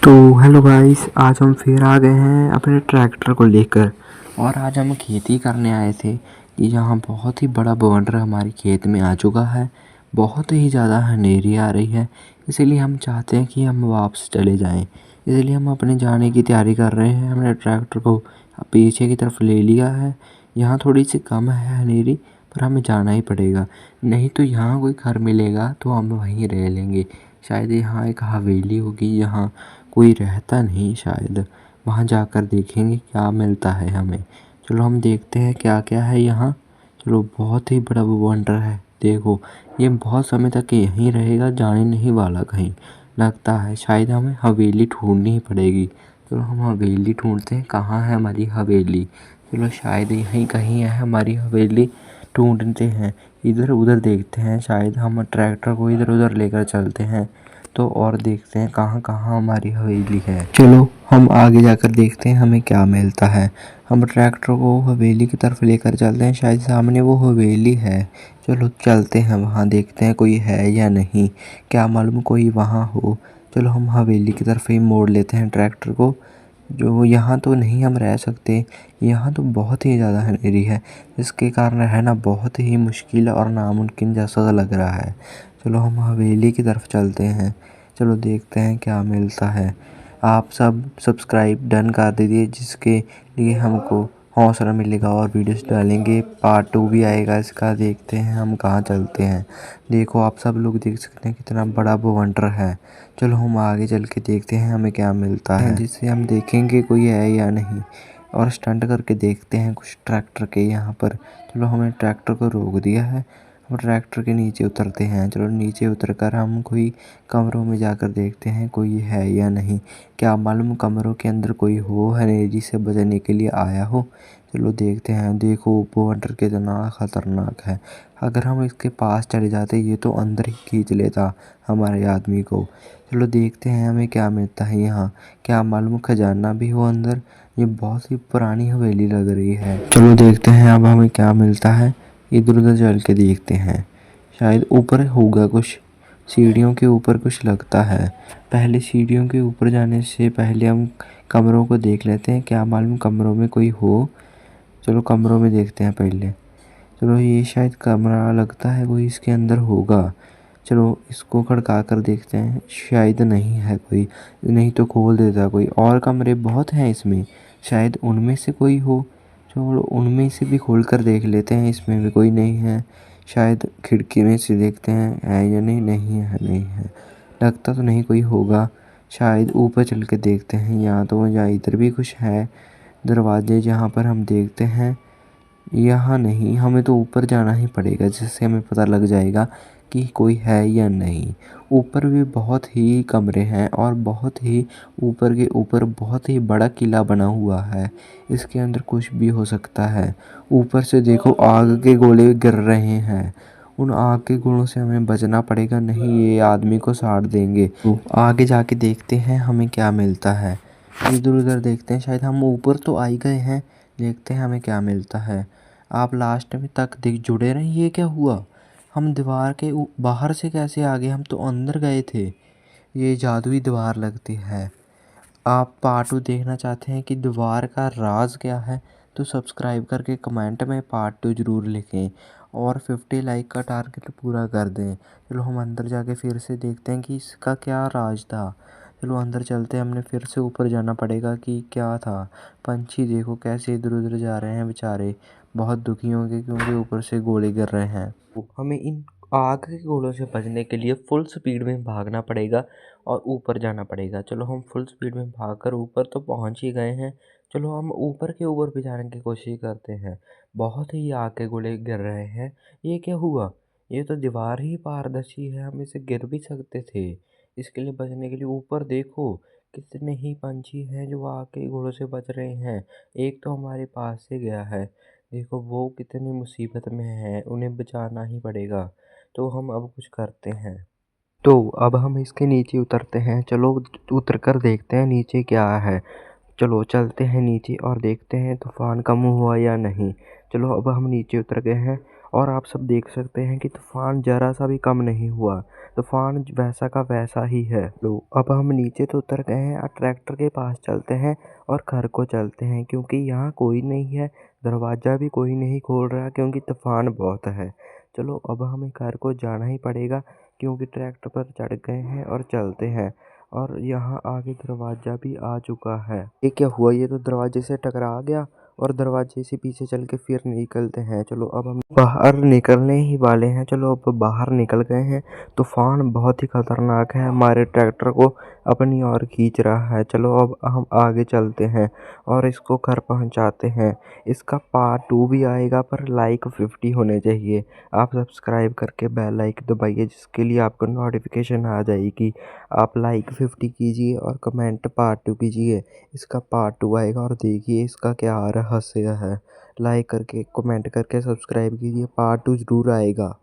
तो hello guys, आज हम फिर आ गए हैं अपने ट्रैक्टर को लेकर। और आज हम खेती करने आए थे कि यहाँ बहुत ही बड़ा बवंडर हमारे खेत में आ चुका है। बहुत ही ज़्यादा अंधेरी आ रही है, इसीलिए हम चाहते हैं कि हम वापस चले जाएं। इसलिए हम अपने जाने की तैयारी कर रहे हैं। हमने ट्रैक्टर को पीछे की तरफ ले लिया है। यहाँ थोड़ी सी कम है अंधेरी, पर हमें जाना ही पड़ेगा। नहीं तो यहाँ कोई घर मिलेगा तो हम वहीं रह लेंगे। शायद यहाँ एक हवेली होगी, यहाँ कोई रहता नहीं शायद। वहाँ जाकर देखेंगे क्या मिलता है हमें। चलो हम देखते हैं क्या क्या है यहाँ। चलो, बहुत ही बड़ा वो वंडर है। देखो, ये बहुत समय तक यहीं रहेगा, जाने नहीं वाला कहीं। लगता है शायद हमें हवेली ढूंढनी ही पड़ेगी। चलो हम हवेली ढूंढते हैं, कहाँ है हमारी हवेली। चलो, शायद यहीं कहीं है हमारी हवेली। ढूंढते हैं, इधर उधर देखते हैं। शायद हम ट्रैक्टर को इधर उधर लेकर चलते हैं तो और देखते हैं कहाँ कहाँ हमारी हवेली है। चलो हम आगे जाकर देखते हैं हमें क्या मिलता है। हम ट्रैक्टर को हवेली की तरफ लेकर चलते हैं, शायद सामने वो हवेली है। चलो चलते हैं, वहाँ देखते हैं कोई है या नहीं। क्या मालूम कोई वहाँ हो। चलो हम हवेली की तरफ ही मोड़ लेते हैं ट्रैक्टर को। जो यहाँ तो नहीं हम रह सकते, यहाँ तो बहुत ही ज़्यादा अंधेरी है, जिसके कारण रहना बहुत ही मुश्किल और नामुमकिन जैसा लग रहा है। चलो हम हवेली की तरफ चलते हैं। चलो देखते हैं क्या मिलता है। आप सब सब्सक्राइब डन कर दीजिए, जिसके लिए हमको हौसला मिलेगा और वीडियोस डालेंगे। पार्ट 2 भी आएगा इसका। देखते हैं हम कहाँ चलते हैं। देखो, आप सब लोग देख सकते हैं कितना बड़ा बवंडर है। चलो हम आगे चल के देखते हैं हमें क्या मिलता है, जिससे हम देखेंगे कोई है या नहीं। और स्टंट करके देखते हैं कुछ ट्रैक्टर के यहाँ पर। चलो हमने ट्रैक्टर को रोक दिया है। हम ट्रैक्टर के नीचे उतरते हैं। चलो नीचे उतरकर हम कोई कमरों में जाकर देखते हैं कोई है या नहीं। क्या मालूम कमरों के अंदर कोई हो, अंधेरी से बचने के लिए आया हो। चलो देखते हैं। देखो, बवंडर कितना खतरनाक है। अगर हम इसके पास चले जाते, ये तो अंदर ही खींच लेता हमारे आदमी को। चलो देखते हैं हमें क्या मिलता है यहाँ। क्या मालूम खजाना भी हो अंदर। ये बहुत ही पुरानी हवेली लग रही है। चलो देखते हैं अब हमें क्या मिलता है। इधर उधर चल के देखते हैं, शायद ऊपर होगा कुछ। सीढ़ियों के ऊपर कुछ लगता है। पहले सीढ़ियों के ऊपर जाने से पहले हम कमरों को देख लेते हैं, क्या मालूम कमरों में कोई हो। चलो कमरों में देखते हैं पहले। चलो, ये शायद कमरा लगता है, कोई इसके अंदर होगा। चलो इसको खड़का कर देखते हैं, शायद नहीं है कोई। नहीं तो खोल देता कोई। और कमरे बहुत हैं इसमें, शायद उनमें से कोई हो। चलो उनमें से भी खोल कर देख लेते हैं, इसमें भी कोई नहीं है। शायद खिड़की में से देखते हैं है या नहीं। नहीं है, नहीं है, लगता तो नहीं कोई होगा। शायद ऊपर चल के देखते हैं, यहाँ तो या इधर भी कुछ है दरवाजे जहाँ पर हम देखते हैं। यहाँ नहीं, हमें तो ऊपर जाना ही पड़ेगा, जिससे हमें पता लग जाएगा कि कोई है या नहीं। ऊपर भी बहुत ही कमरे हैं और बहुत ही ऊपर के ऊपर बहुत ही बड़ा किला बना हुआ है। इसके अंदर कुछ भी हो सकता है। ऊपर से देखो, आग के गोले गिर रहे हैं। उन आग के गोलों से हमें बचना पड़ेगा, नहीं ये आदमी को साड़ देंगे। तो आगे जाके देखते हैं हमें क्या मिलता है। इधर उधर देखते हैं, शायद हम ऊपर तो आ ही गए हैं। देखते हैं हमें क्या मिलता है। आप लास्ट में तक देख जुड़े रहें। ये क्या हुआ, हम दीवार के बाहर से कैसे आ गए, हम तो अंदर गए थे। ये जादुई दीवार लगती है। आप पार्ट 2 देखना चाहते हैं कि दीवार का राज क्या है, तो सब्सक्राइब करके कमेंट में पार्ट 2 ज़रूर लिखें और 50 लाइक का टारगेट पूरा कर दें। चलो हम अंदर जाके फिर से देखते हैं कि इसका क्या राज था। चलो अंदर चलते हैं, हमने फिर से ऊपर जाना पड़ेगा कि क्या था। पंछी देखो कैसे इधर उधर जा रहे हैं बेचारे, बहुत दुखी होंगे क्योंकि ऊपर से गोले गिर रहे हैं। तो हमें इन आग के गोलों से बचने के लिए फुल स्पीड में भागना पड़ेगा और ऊपर जाना पड़ेगा। चलो हम फुल स्पीड में भागकर ऊपर तो पहुंच ही गए हैं। चलो हम ऊपर के ऊपर भी जाने की कोशिश करते हैं। बहुत ही आग के गोले गिर रहे हैं। ये क्या हुआ, ये तो दीवार ही पारदर्शी है, हम इसे गिर भी सकते थे। इसके लिए बचने के लिए ऊपर देखो कितने ही पंछी हैं जो आग के गोलों से बच रहे हैं। एक तो हमारे पास से गया है, देखो वो कितनी मुसीबत में है, उन्हें बचाना ही पड़ेगा। तो हम अब कुछ करते हैं। तो अब हम इसके नीचे उतरते हैं। चलो उतर कर देखते हैं नीचे क्या है। चलो चलते हैं नीचे और देखते हैं तूफान कम हुआ या नहीं। चलो अब हम नीचे उतर गए हैं और आप सब देख सकते हैं कि तूफान ज़रा सा भी कम नहीं हुआ। तूफान वैसा का वैसा ही है। लो अब हम नीचे तो उतर गए हैं और ट्रैक्टर के पास चलते हैं और घर को चलते हैं क्योंकि यहाँ कोई नहीं है। दरवाज़ा भी कोई नहीं खोल रहा क्योंकि तूफान बहुत है। चलो अब हमें घर को जाना ही पड़ेगा क्योंकि ट्रैक्टर पर चढ़ गए हैं और चलते हैं। और यहाँ आगे दरवाज़ा भी आ चुका है। ये क्या हुआ, ये तो दरवाजे से टकरा गया और दरवाजे से पीछे चल के फिर निकलते हैं। चलो अब हम बाहर निकलने ही वाले हैं। चलो अब बाहर निकल गए हैं। तूफान बहुत ही खतरनाक है, हमारे ट्रैक्टर को अपनी ओर खींच रहा है। चलो अब हम आगे चलते हैं और इसको घर पहुंचाते हैं। इसका पार्ट 2 भी आएगा पर लाइक 50 होने चाहिए। आप सब्सक्राइब करके बेल आइकन दबाइए जिसके लिए आपको नोटिफिकेशन आ जाएगी। आप लाइक 50 कीजिए और कमेंट पार्ट 2 कीजिए। इसका पार्ट 2 आएगा और देखिए इसका क्या रहस्य है। लाइक करके कमेंट करके सब्सक्राइब कीजिए, पार्ट 2 जरूर आएगा।